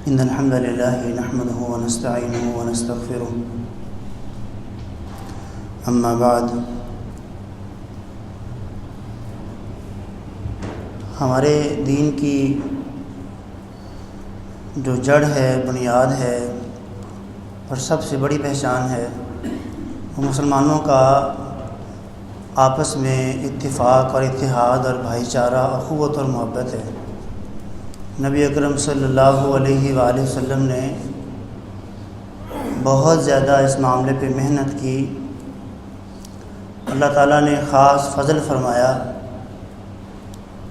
إن الحمد لله نحمده ونستعينه ونستغفره أما بعد ہمارے دین کی جو جڑ ہے، بنیاد ہے اور سب سے بڑی پہچان ہے وہ مسلمانوں کا آپس میں اتفاق اور اتحاد اور بھائی چارہ، اخوت اور محبت ہے۔ نبی اکرم صلی اللہ علیہ وآلہ وسلم نے بہت زیادہ اس معاملے پہ محنت کی۔ اللہ تعالیٰ نے خاص فضل فرمایا،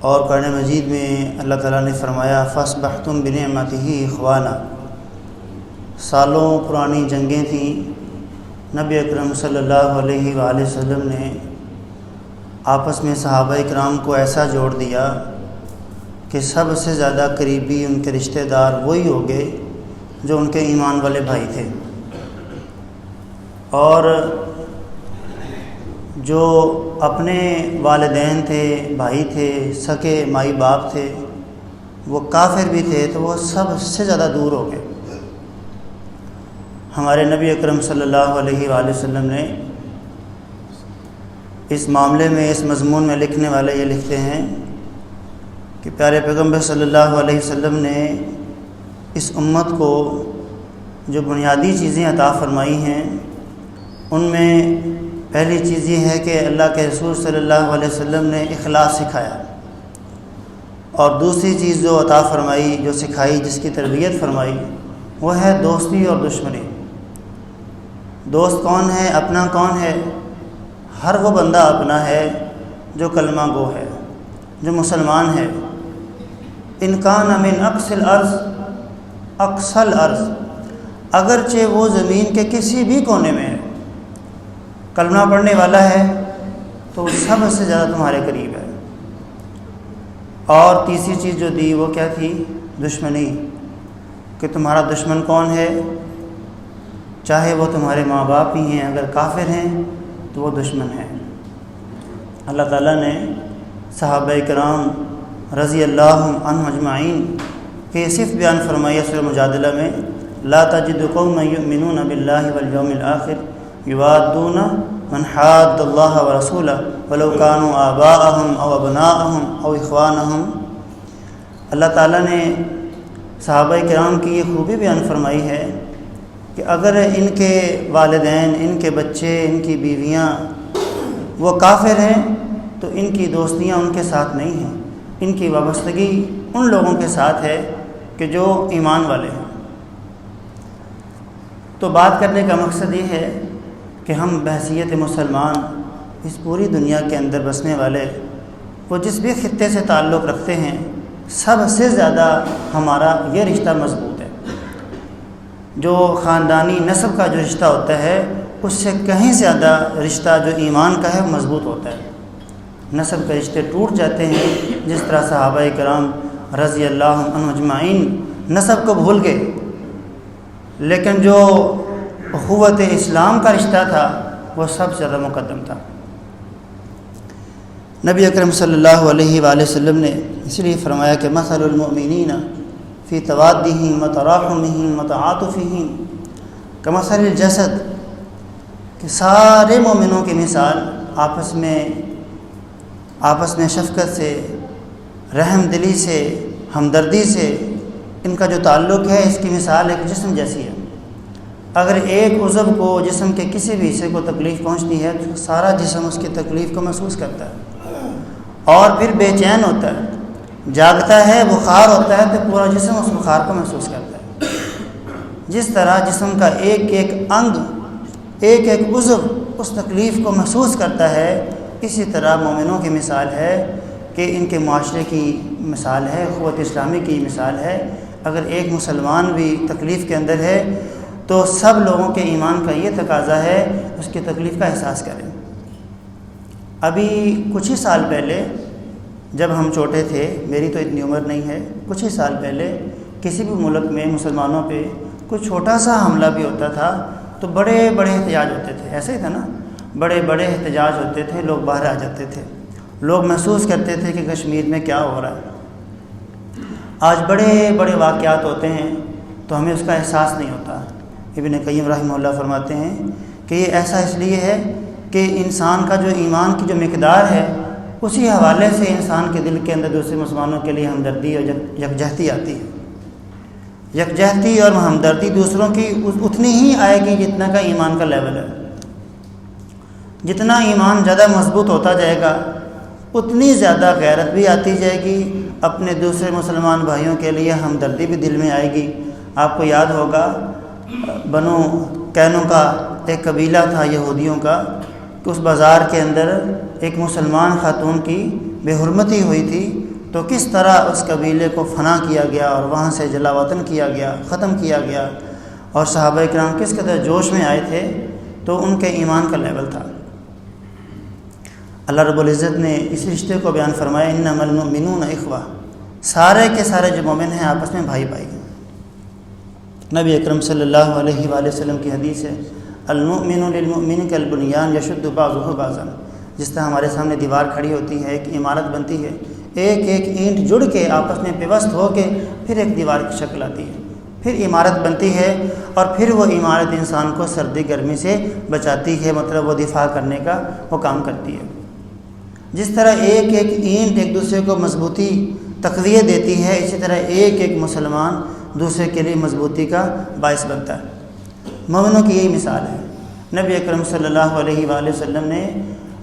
اور قرآن مجید میں اللہ تعالیٰ نے فرمایا فَأَصْبَحْتُمْ بِنِعْمَتِهِ إِخْوَانًا۔ سالوں پرانی جنگیں تھیں، نبی اکرم صلی اللہ علیہ وآلہ وسلم نے آپس میں صحابہ اکرام کو ایسا جوڑ دیا کہ سب سے زیادہ قریبی ان کے رشتہ دار وہی ہو گئے جو ان کے ایمان والے بھائی تھے، اور جو اپنے والدین تھے، بھائی تھے، سکے مائی باپ تھے، وہ کافر بھی تھے تو وہ سب سے زیادہ دور ہو گئے۔ ہمارے نبی اکرم صلی اللہ علیہ وآلہ وسلم نے اس معاملے میں، اس مضمون میں لکھنے والے یہ لکھتے ہیں کہ پیارے پیغمبر صلی اللہ علیہ وسلم نے اس امت کو جو بنیادی چیزیں عطا فرمائی ہیں، ان میں پہلی چیز یہ ہے کہ اللہ کے رسول صلی اللہ علیہ وسلم نے اخلاص سکھایا، اور دوسری چیز جو عطا فرمائی، جو سکھائی، جس کی تربیت فرمائی، وہ ہے دوستی اور دشمنی۔ دوست کون ہے؟ اپنا کون ہے؟ ہر وہ بندہ اپنا ہے جو کلمہ گو ہے، جو مسلمان ہے۔ ان کان من اقصی الارض اقصی الارض، اگرچہ وہ زمین کے کسی بھی کونے میں ہے، کلمہ پڑھنے والا ہے تو وہ سب سے زیادہ تمہارے قریب ہے۔ اور تیسری چیز جو دی وہ کیا تھی؟ دشمنی، کہ تمہارا دشمن کون ہے؟ چاہے وہ تمہارے ماں باپ ہی ہیں، اگر کافر ہیں تو وہ دشمن ہے۔ اللہ تعالیٰ نے صحابہ کرام رضی اللہ عنہم اجمعین کے صرف بیان فرمایا سورہ مجادلہ میں، لا تجد قوما یؤمنون باللہ والیوم الآخر یوادون من حاد اللہ ورسولہ ولو کانوا آباءہم او ابناءہم او اخوانہم۔ اللہ تعالیٰ نے صحابہ کرام کی یہ خوبی بیان فرمائی ہے کہ اگر ان کے والدین، ان کے بچے، ان کی بیویاں وہ کافر ہیں تو ان کی دوستیاں ان کے ساتھ نہیں ہیں، ان کی وابستگی ان لوگوں کے ساتھ ہے کہ جو ایمان والے ہیں۔ تو بات کرنے کا مقصد یہ ہے کہ ہم بحیثیت مسلمان اس پوری دنیا کے اندر بسنے والے، وہ جس بھی خطے سے تعلق رکھتے ہیں، سب سے زیادہ ہمارا یہ رشتہ مضبوط ہے۔ جو خاندانی نسب کا جو رشتہ ہوتا ہے اس سے کہیں زیادہ رشتہ جو ایمان کا ہے مضبوط ہوتا ہے۔ نسب کے رشتے ٹوٹ جاتے ہیں، جس طرح صحابہ کرام رضی اللہ عنہم اجمعین نسب کو بھول گئے، لیکن جو اخوت اسلام کا رشتہ تھا وہ سب سے زیادہ مقدم تھا۔ نبی اکرم صلی اللہ علیہ وآلہ وسلم نے اس لیے فرمایا کہ مثل المؤمنین فی توادہم وتراحمہم وتعاطفہم کمثل الجسد، کہ سارے مومنوں کی مثال آپس میں شفقت سے، رحم دلی سے، ہمدردی سے ان کا جو تعلق ہے، اس کی مثال ایک جسم جیسی ہے۔ اگر ایک عضو کو، جسم کے کسی بھی حصے کو تکلیف پہنچتی ہے تو سارا جسم اس کی تکلیف کو محسوس کرتا ہے، اور پھر بے چین ہوتا ہے، جاگتا ہے، بخار ہوتا ہے تو پورا جسم اس بخار کو محسوس کرتا ہے۔ جس طرح جسم کا ایک ایک انگ، ایک ایک عضو اس تکلیف کو محسوس کرتا ہے، اسی طرح مومنوں کی مثال ہے کہ ان کے معاشرے کی مثال ہے، اخوت اسلامی کی مثال ہے۔ اگر ایک مسلمان بھی تکلیف کے اندر ہے تو سب لوگوں کے ایمان کا یہ تقاضا ہے اس کی تکلیف کا احساس کریں۔ ابھی کچھ ہی سال پہلے جب ہم چھوٹے تھے، میری تو اتنی عمر نہیں ہے، کچھ ہی سال پہلے کسی بھی ملک میں مسلمانوں پہ کوئی چھوٹا سا حملہ بھی ہوتا تھا تو بڑے بڑے احتجاج ہوتے تھے۔ ایسے ہی تھا نا، بڑے بڑے احتجاج ہوتے تھے، لوگ باہر آ جاتے تھے، لوگ محسوس کرتے تھے کہ کشمیر میں کیا ہو رہا ہے۔ آج بڑے بڑے واقعات ہوتے ہیں، تو ہمیں اس کا احساس نہیں ہوتا۔ ابن قیم رحمہ اللہ فرماتے ہیں کہ یہ ایسا اس لیے ہے کہ انسان کا جو ایمان کی جو مقدار ہے اسی حوالے سے انسان کے دل کے اندر دوسرے مسلمانوں کے لیے ہمدردی اور یکجہتی آتی ہے۔ یکجہتی اور ہمدردی دوسروں کی اتنی ہی آئے گی جتنا کا ایمان کا لیول ہے۔ جتنا ایمان زیادہ مضبوط ہوتا جائے گا اتنی زیادہ غیرت بھی آتی جائے گی، اپنے دوسرے مسلمان بھائیوں کے لیے ہمدردی بھی دل میں آئے گی۔ آپ کو یاد ہوگا بنو قینقاع ایک قبیلہ تھا یہودیوں کا، کہ اس بازار کے اندر ایک مسلمان خاتون کی بے حرمتی ہوئی تھی، تو کس طرح اس قبیلے کو فنا کیا گیا اور وہاں سے جلا وطن کیا گیا، ختم کیا گیا، اور صحابہ کرام کس قدر جوش میں آئے تھے، تو ان کے ایمان کا لیول تھا۔ اللہ رب العزت نے اس رشتے کو بیان فرمایا، انما المؤمنون اخوہ، سارے کے سارے جو مومن ہیں آپس میں بھائی بھائی ہیں۔ نبی اکرم صلی اللہ علیہ وآلہ وسلم کی حدیث ہے، المؤمن للمؤمن کالبنیان یشد بعضہ بعضا، جس طرح ہمارے سامنے دیوار کھڑی ہوتی ہے، ایک عمارت بنتی ہے، ایک ایک اینٹ جڑ کے آپس میں پیوست ہو کے پھر ایک دیوار کی شکل آتی ہے، پھر عمارت بنتی ہے، اور پھر وہ عمارت انسان کو سردی گرمی سے بچاتی ہے، مطلب وہ دفاع کرنے کا وہ کام کرتی ہے۔ جس طرح ایک ایک اینٹ ایک دوسرے کو مضبوطی تقویت دیتی ہے، اسی طرح ایک ایک مسلمان دوسرے کے لیے مضبوطی کا باعث بنتا ہے۔ مومنوں کی یہی مثال ہے۔ نبی اکرم صلی اللہ علیہ وآلہ وسلم نے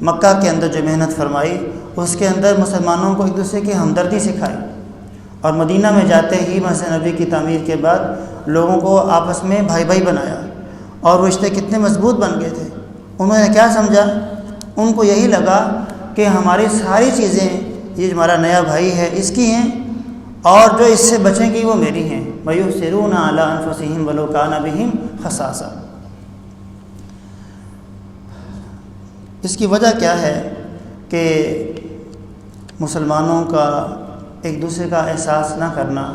مکہ کے اندر جو محنت فرمائی، اس کے اندر مسلمانوں کو ایک دوسرے کی ہمدردی سکھائی، اور مدینہ میں جاتے ہی مسجد نبی کی تعمیر کے بعد لوگوں کو آپس میں بھائی بھائی بنایا، اور رشتے کتنے مضبوط بن گئے تھے۔ انہوں نے کیا سمجھا؟ ان کو یہی لگا کہ ہماری ساری چیزیں یہ ہمارا نیا بھائی ہے اس کی ہیں، اور جو اس سے بچیں گی وہ میری ہیں۔ وَيُؤْثِرُونَ عَلَىٰ أَنفُسِهِمْ وَلَوْ كَانَ بِهِمْ خَصَاصَةٌ۔ اس کی وجہ کیا ہے کہ مسلمانوں کا ایک دوسرے کا احساس نہ کرنا؟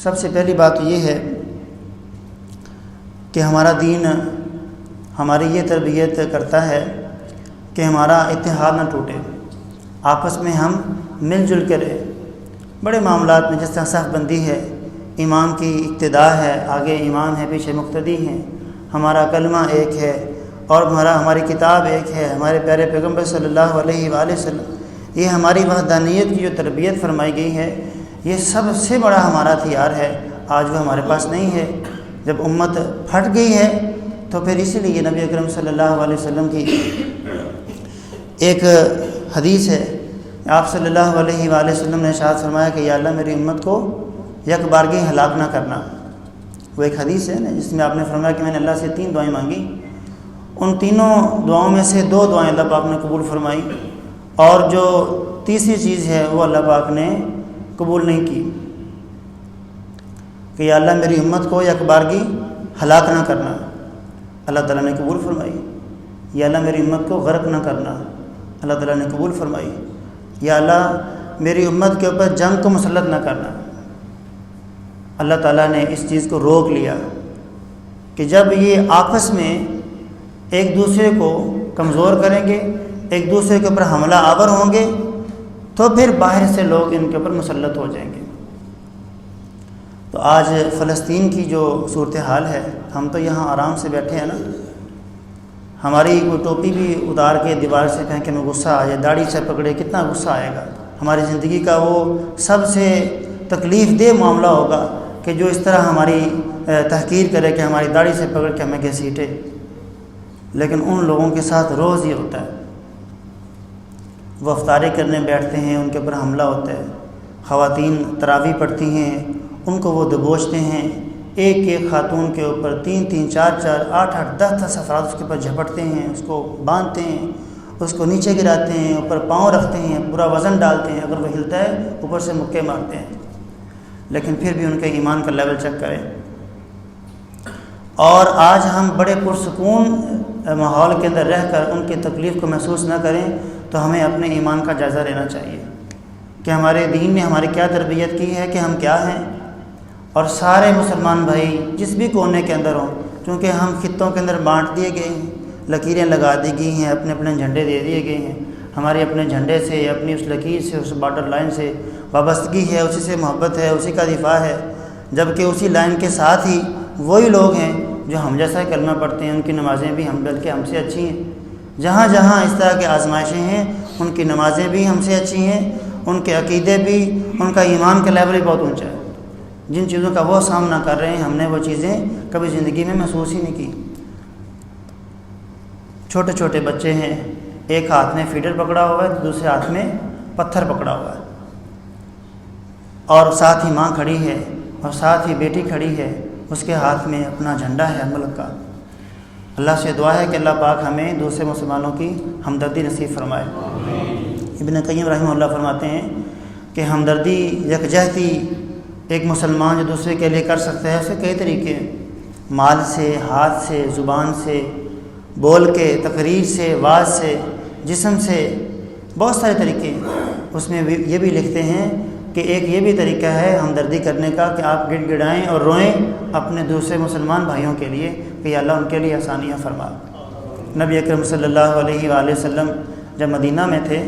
سب سے پہلی بات یہ ہے کہ ہمارا دین ہماری یہ تربیت کرتا ہے کہ ہمارا اتحاد نہ ٹوٹے، آپس میں ہم مل جل کے رہیں۔ بڑے معاملات میں جس طرح صف بندی ہے، امام کی اقتداء ہے، آگے ایمان ہے، پیچھے مقتدی ہیں، ہمارا کلمہ ایک ہے، اور ہماری کتاب ایک ہے، ہمارے پیارے پیغمبر صلی اللہ علیہ وآلہ وسلم، یہ ہماری وحدانیت کی جو تربیت فرمائی گئی ہے، یہ سب سے بڑا ہمارا ہتھیار ہے۔ آج وہ ہمارے پاس نہیں ہے۔ جب امت پھٹ گئی ہے تو پھر اسی لیے نبی اکرم صلی اللہ علیہ وسلم کی ایک حدیث ہے، آپ صلی اللہ علیہ وآلہ وسلم نے ارشاد فرمایا کہ یا اللہ میری امت کو یک بارگی ہلاک نہ کرنا۔ وہ ایک حدیث ہے نا جس میں آپ نے فرمایا کہ میں نے اللہ سے 3 دعائیں مانگی، ان تینوں دعاؤں میں سے 2 دعائیں اللہ پاک نے قبول فرمائی، اور جو تیسری چیز ہے وہ اللہ پاک نے قبول نہیں کی، کہ یا اللہ میری امت کو یک بارگی ہلاک نہ کرنا۔ اللہ تعالیٰ نے قبول فرمائی۔ یا اللہ میری امت کو غرق نہ کرنا، اللہ تعالیٰ نے قبول فرمائی۔ یا اللہ میری امت کے اوپر جنگ کو مسلط نہ کرنا، اللہ تعالیٰ نے اس چیز کو روک لیا کہ جب یہ آپس میں ایک دوسرے کو کمزور کریں گے، ایک دوسرے کے اوپر حملہ آور ہوں گے، تو پھر باہر سے لوگ ان کے اوپر مسلط ہو جائیں گے۔ تو آج فلسطین کی جو صورتحال ہے، ہم تو یہاں آرام سے بیٹھے ہیں نا، ہماری وہ ٹوپی بھی اتار کے دیوار سے پھینکے میں غصہ آ جائے، داڑھی سے پکڑے کتنا غصہ آئے گا۔ ہماری زندگی کا وہ سب سے تکلیف دہ معاملہ ہوگا کہ جو اس طرح ہماری تحقیر کرے کہ ہماری داڑھی سے پکڑ کے ہمیں گھسیٹے، لیکن ان لوگوں کے ساتھ روز یہ ہوتا ہے۔ وہ افطاری کرنے بیٹھتے ہیں، ان کے اوپر حملہ ہوتا ہے۔ خواتین تراویح پڑھتی ہیں، ان کو وہ دبوچتے ہیں، ایک ایک خاتون کے اوپر 3 4 8 10 افراد اس کے اوپر جھپٹتے ہیں، اس کو باندھتے ہیں، اس کو نیچے گراتے ہیں، اوپر پاؤں رکھتے ہیں، پورا وزن ڈالتے ہیں، اگر وہ ہلتا ہے اوپر سے مکے مارتے ہیں۔ لیکن پھر بھی ان کے ایمان کا لیول چیک کریں۔ اور آج ہم بڑے پرسکون ماحول کے اندر رہ کر ان کی تکلیف کو محسوس نہ کریں، تو ہمیں اپنے ایمان کا جائزہ لینا چاہیے کہ ہمارے دین نے ہماری کیا تربیت کی ہے، کہ ہم کیا ہیں۔ اور سارے مسلمان بھائی جس بھی کونے کے اندر ہوں، چونکہ ہم خطوں کے اندر بانٹ دیے گئے ہیں، لکیریں لگا دی گئی ہیں، اپنے اپنے جھنڈے دے دیے گئے ہیں، ہمارے اپنے جھنڈے سے، اپنی اس لکیر سے، اس بارڈر لائن سے وابستگی ہے، اسی سے محبت ہے، اسی کا دفاع ہے۔ جبکہ اسی لائن کے ساتھ ہی وہی لوگ ہیں جو ہم جیسا کلمہ پڑھتے ہیں، ان کی نمازیں بھی بلکہ ہم سے اچھی ہیں۔ جہاں جہاں اس طرح کی آزمائشیں ہیں ان کی نمازیں بھی ہم سے اچھی ہیں، ان کے عقیدے بھی، ان کا ایمان کا لیول بھی بہت اونچا ہے۔ جن چیزوں کا وہ سامنا کر رہے ہیں ہم نے وہ چیزیں کبھی زندگی میں محسوس ہی نہیں کی۔ چھوٹے چھوٹے بچے ہیں، ایک ہاتھ میں فیڈر پکڑا ہوا ہے، دوسرے ہاتھ میں پتھر پکڑا ہوا ہے، اور ساتھ ہی ماں کھڑی ہے اور ساتھ ہی بیٹی کھڑی ہے، اس کے ہاتھ میں اپنا جھنڈا ہے ملک کا۔ اللہ سے دعا ہے کہ اللہ پاک ہمیں دوسرے مسلمانوں کی ہمدردی نصیب فرمائے۔ ابن قیم رحمہ اللہ فرماتے ہیں کہ ہمدردی، یکجہتی ایک مسلمان جو دوسرے کے لیے کر سکتا ہے، اس کے کئی طریقے ہیں، مال سے، ہاتھ سے، زبان سے، بول کے، تقریر سے، واعظ سے، جسم سے، بہت سارے طریقے ہیں۔ اس میں یہ بھی لکھتے ہیں کہ ایک یہ بھی طریقہ ہے ہمدردی کرنے کا کہ آپ گڑ گڑائیں اور روئیں اپنے دوسرے مسلمان بھائیوں کے لیے کہ یا اللہ ان کے لیے آسانیاں فرما۔ نبی اکرم صلی اللہ علیہ وآلہ وسلم جب مدینہ میں تھے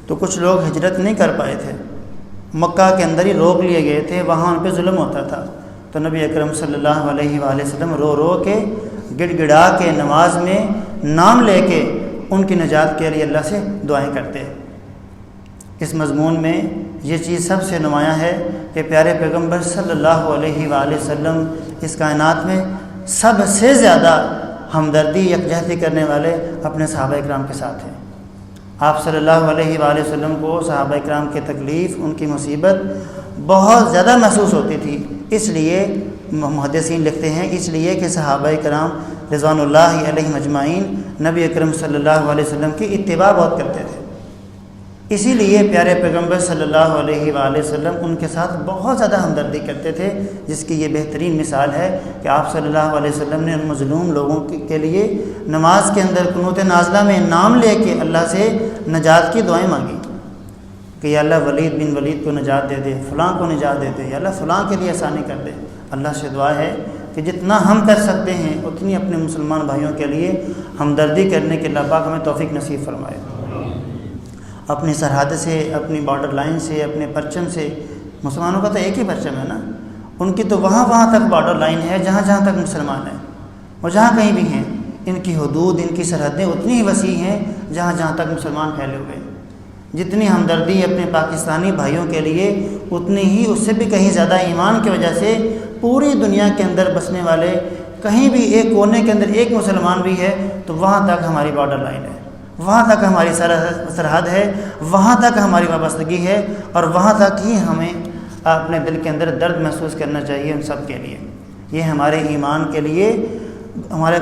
تو کچھ لوگ ہجرت نہیں کر پائے تھے، مکہ کے اندر ہی روک لیے گئے تھے، وہاں ان پہ ظلم ہوتا تھا، تو نبی اکرم صلی اللہ علیہ وآلہ وسلم رو رو کے، گڑ گڑا کے، نماز میں نام لے کے ان کی نجات کے لیے اللہ سے دعائیں کرتے۔ اس مضمون میں یہ چیز سب سے نمایاں ہے کہ پیارے پیغمبر صلی اللہ علیہ وآلہ وسلم اس کائنات میں سب سے زیادہ ہمدردی، یکجہتی کرنے والے اپنے صحابہ اکرام کے ساتھ ہیں۔ آپ صلی اللہ علیہ وآلہ وسلم کو صحابہ اکرام کی تکلیف، ان کی مصیبت بہت زیادہ محسوس ہوتی تھی، اس لیے محدثین لکھتے ہیں اس لیے کہ صحابہ اکرام رضوان اللہ علیہم اجمعین نبی اکرم صلی اللہ علیہ وسلم کی اتباع بہت کرتے تھے، اسی لیے پیارے پیغمبر صلی اللہ علیہ وآلہ وسلم ان کے ساتھ بہت زیادہ ہمدردی کرتے تھے، جس کی یہ بہترین مثال ہے کہ آپ صلی اللہ علیہ وسلم نے ان مظلوم لوگوں کے لیے نماز کے اندر قنوت نازلہ میں نام لے کے اللہ سے نجات کی دعائیں مانگی کہ یا اللہ ولید بن ولید کو نجات دے دے، فلاں کو نجات دے دے، یا اللہ فلاں کے لیے آسانی کر دے۔ اللہ سے دعا ہے کہ جتنا ہم کر سکتے ہیں اتنی اپنے مسلمان بھائیوں کے لیے ہمدردی کرنے کے اللہ پاک ہمیں توفیق نصیب فرمائے۔ اپنی سرحد سے، اپنی بارڈر لائن سے، اپنے پرچم سے، مسلمانوں کا تو ایک ہی پرچم ہے نا، ان کی تو وہاں تک بارڈر لائن ہے جہاں تک مسلمان ہیں، اور جہاں کہیں بھی ہیں ان کی حدود، ان کی سرحدیں اتنی ہی وسیع ہیں جہاں تک مسلمان پھیلے ہوئے ہیں۔ جتنی ہمدردی اپنے پاکستانی بھائیوں کے لیے، اتنی ہی اس سے بھی کہیں زیادہ ایمان کی وجہ سے پوری دنیا کے اندر بسنے والے، کہیں بھی ایک کونے کے اندر ایک مسلمان بھی ہے تو وہاں تک ہماری بارڈر لائن ہے، وہاں تک ہماری سرحد ہے، وہاں تک ہماری وابستگی ہے، اور وہاں تک ہی ہمیں اپنے دل کے اندر درد محسوس کرنا چاہیے ان سب کے لیے۔ یہ ہمارے ایمان کے لیے، ہمارے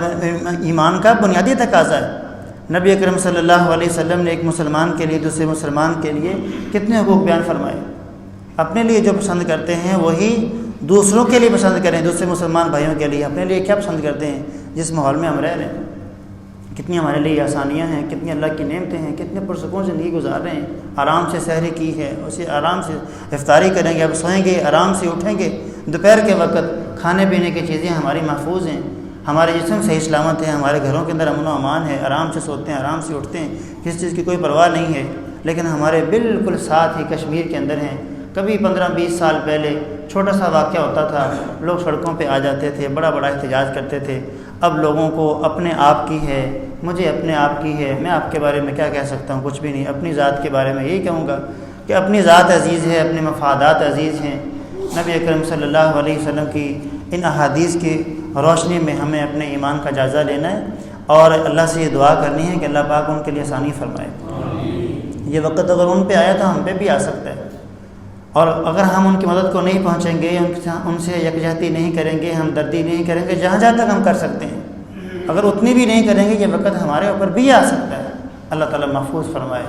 ایمان کا بنیادی تقاضا ہے۔ نبی اکرم صلی اللہ علیہ وسلم نے ایک مسلمان کے لیے، دوسرے مسلمان کے لیے کتنے حقوق بیان فرمائے۔ اپنے لیے جو پسند کرتے ہیں وہی دوسروں کے لیے پسند کریں، دوسرے مسلمان بھائیوں کے لیے اپنے لیے کیا پسند کرتے ہیں جس ماحول میں ہم رہ رہے ہیں۔ کتنی ہمارے لیے آسانیاں ہیں، کتنی اللہ کی نعمتیں ہیں، کتنے پرسکون زندگی گزار رہے ہیں۔ آرام سے سحری کی ہے، اسے آرام سے افطاری کریں گے، اب سوئیں گے، آرام سے اٹھیں گے، دوپہر کے وقت کھانے پینے کی چیزیں ہماری محفوظ ہیں، ہمارے جسم صحیح سلامت ہے، ہمارے گھروں کے اندر امن و امان ہے، آرام سے سوتے ہیں، آرام سے اٹھتے ہیں، کسی چیز کی کوئی پرواہ نہیں ہے۔ لیکن ہمارے بالکل ساتھ ہی کشمیر کے اندر ہیں، کبھی 15-20 سال پہلے چھوٹا سا واقعہ ہوتا تھا، لوگ سڑکوں پہ آ جاتے تھے، بڑا احتجاج کرتے تھے۔ اب لوگوں کو اپنے آپ کی ہے، مجھے اپنے آپ کی ہے، میں آپ کے بارے میں کیا کہہ سکتا ہوں، کچھ بھی نہیں۔ اپنی ذات کے بارے میں یہی کہوں گا کہ اپنی ذات عزیز ہے، اپنے مفادات عزیز ہیں۔ نبی اکرم صلی اللہ علیہ وسلم کی ان احادیث کی روشنی میں ہمیں اپنے ایمان کا جائزہ لینا ہے اور اللہ سے یہ دعا کرنی ہے کہ اللہ پاک ان کے لیے آسانی فرمائے۔ یہ وقت اگر ان پہ آیا تو ہم پہ بھی آ سکتا ہے، اور اگر ہم ان کی مدد کو نہیں پہنچیں گے، ان سے یکجہتی نہیں کریں گے، ہمدردی نہیں کریں گے، جہاں تک ہم کر سکتے ہیں، اگر اتنی بھی نہیں کریں گے یہ وقت ہمارے اوپر بھی آ سکتا ہے۔ اللہ تعالیٰ محفوظ فرمائے۔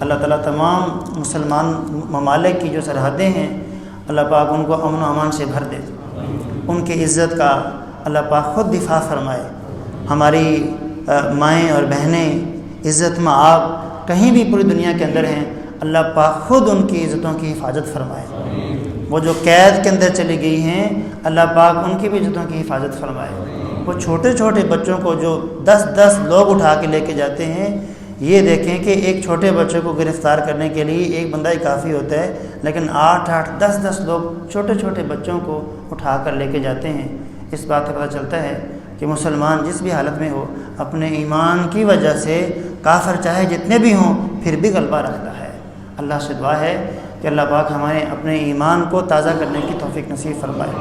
اللہ تعالیٰ تمام مسلمان ممالک کی جو سرحدیں ہیں اللہ پاک ان کو امن و امان سے بھر دے، ان کی عزت کا اللہ پاک خود دفاع فرمائے۔ ہماری مائیں اور بہنیں عزت میں آپ کہیں بھی پوری دنیا کے اندر ہیں، اللہ پاک خود ان کی عزتوں کی حفاظت فرمائے۔ وہ جو قید کے اندر چلی گئی ہیں اللہ پاک ان کی بھی عزتوں کی حفاظت فرمائے۔ وہ چھوٹے چھوٹے بچوں کو جو 10 لوگ اٹھا کے لے کے جاتے ہیں، یہ دیکھیں کہ ایک چھوٹے بچے کو گرفتار کرنے کے لیے ایک بندہ ہی کافی ہوتا ہے، لیکن 8 10 لوگ چھوٹے چھوٹے بچوں کو اٹھا کر لے کے جاتے ہیں۔ اس بات سے پتہ چلتا ہے کہ مسلمان جس بھی حالت میں ہو اپنے ایمان کی وجہ سے کافر چاہے جتنے بھی ہوں پھر بھی غلبہ رکھتا ہے۔ اللہ سے دعا ہے کہ اللہ پاک ہمارے اپنے ایمان کو تازہ کرنے کی توفیق نصیب فرمائے۔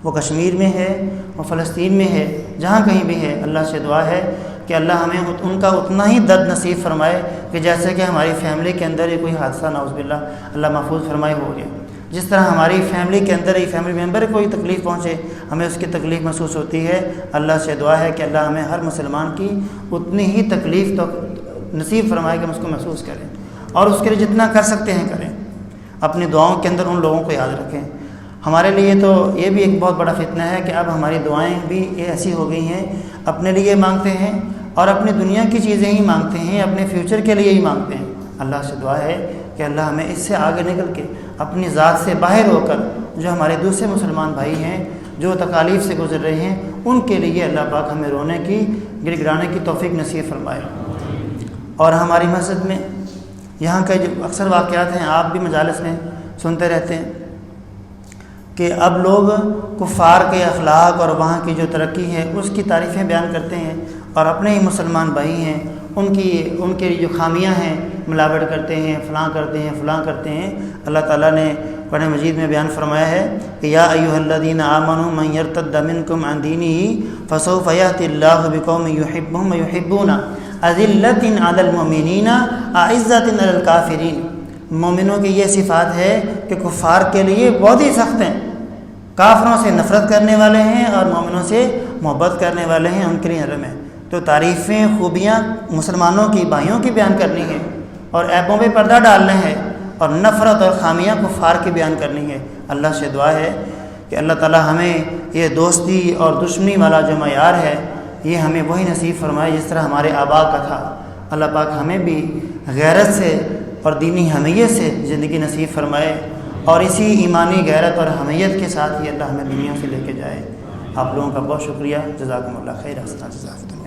وہ کشمیر میں ہے، وہ فلسطین میں ہے، جہاں کہیں بھی ہے، اللہ سے دعا ہے کہ اللہ ہمیں ان کا اتنا ہی درد نصیب فرمائے کہ جیسے کہ ہماری فیملی کے اندر ہی کوئی حادثہ نعوذ باللہ اللہ محفوظ فرمائے ہو گیا، جس طرح ہماری فیملی کے اندر ہی فیملی ممبر کوئی تکلیف پہنچے ہمیں اس کی تکلیف محسوس ہوتی ہے۔ اللہ سے دعا ہے کہ اللہ ہمیں ہر مسلمان کی اتنی ہی تکلیف تو نصیب فرمائے کہ ہم اس کو محسوس کریں اور اس کے لیے جتنا کر سکتے ہیں کریں۔ اپنی دعاؤں کے اندر ان لوگوں کو یاد رکھیں۔ ہمارے لیے تو یہ بھی ایک بہت بڑا فتنہ ہے کہ اب ہماری دعائیں بھی ایسی ہو گئی ہیں، اپنے لیے مانگتے ہیں اور اپنی دنیا کی چیزیں ہی مانگتے ہیں، اپنے فیوچر کے لیے ہی مانگتے ہیں۔ اللہ سے دعا ہے کہ اللہ ہمیں اس سے آگے نکل کے اپنی ذات سے باہر ہو کر جو ہمارے دوسرے مسلمان بھائی ہیں جو تکالیف سے گزر رہے ہیں ان کے لیے اللہ پاک ہمیں رونے کی گڑ گڑانے کی توفیق نصیب فرمائے۔ اور ہماری مسجد میں یہاں کے جو اکثر واقعات ہیں آپ بھی مجالس میں سنتے رہتے ہیں کہ اب لوگ کفار کے اخلاق اور وہاں کی جو ترقی ہے اس کی تعریفیں بیان کرتے ہیں اور اپنے ہی مسلمان بھائی ہیں ان کے جو خامیاں ہیں ملاوٹ کرتے ہیں، فلاں کرتے ہیں۔ اللہ تعالیٰ نے قرآن مجید میں بیان فرمایا ہے کہ یا ایھا الذین آمنوا من یرتد منکم عن دینہ فسوف یأتی اللہ بقوم یحبهم ویحبونہ اذلۃ علی المؤمنین اعزۃ علی الکافرین۔ مومنوں کی یہ صفات ہے کہ کفار کے لیے بہت ہی سخت ہیں، کافروں سے نفرت کرنے والے ہیں اور مومنوں سے محبت کرنے والے ہیں، ان کے لیے نرم ہے۔ تو تعریفیں خوبیاں مسلمانوں کی بھائیوں کی بیان کرنی ہے اور عیبوں پہ پردہ ڈالنا ہے اور نفرت اور خامیاں کفار کی بیان کرنی ہے۔ اللہ سے دعا ہے کہ اللہ تعالی ہمیں یہ دوستی اور دشمنی والا جو معیار ہے یہ ہمیں وہی نصیب فرمائے جس طرح ہمارے آباء کا تھا۔ اللہ پاک ہمیں بھی غیرت سے اور دینی حمیت سے زندگی نصیب فرمائے اور اسی ایمانی غیرت اور حمیت کے ساتھ ہی اللہ ہمیں دنیا سے لے کے جائے۔ آپ لوگوں کا بہت شکریہ، جزاکم اللہ خیر، حسنا جزاکم۔